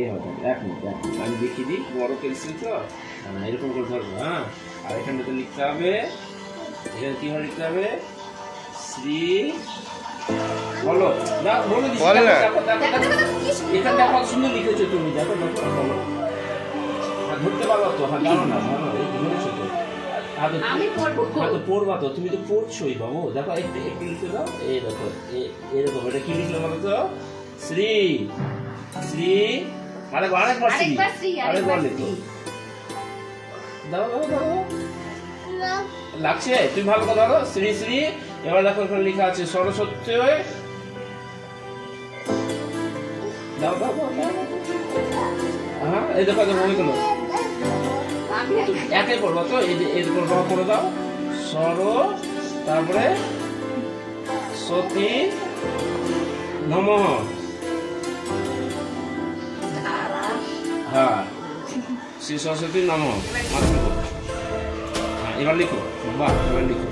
এ হবে। এক মিনিট আমি দেখিয়ে দিই, বড় পেন্সিল তো এরকম করে ধরবো। হ্যাঁ, আর এখানটাতে লিখতে হবে, এখানে কিভাবে লিখতে হবে? শ্রী বলো না, বলে দিচ্ছি। এখানটা কত সুন্দর লিখেছো তুমি, দেখো দেখো বলো। ধরতে পারবা তো? হ্যাঁ, জানো না, ধরো, এই ধরেছো তো। পড়বা তো, তুমি তো পড়ছোই বাবু। দেখো একটু একটু লিখে দাও। এই দেখো এরকম, এটা কি লিখলো বলো তো? শ্রী শ্রী আরেকবার লিখো। দাও দাও দাও, লাগছে? তুমি ভালো করে ধরো, শ্রী শ্রী। এবার দেখো এখানে লেখা আছে সরস্বতী। দাও দাও দাও। হ্যাঁ, এই দেখো হয়ে গেল। একে করবো তো, এরকম করে দাও। সর, তারপরে সতী নমঃ। হ্যাঁ, শ্রী সরস্বতী নমঃ। এবার লিখো। বাহ, এবার লিখো।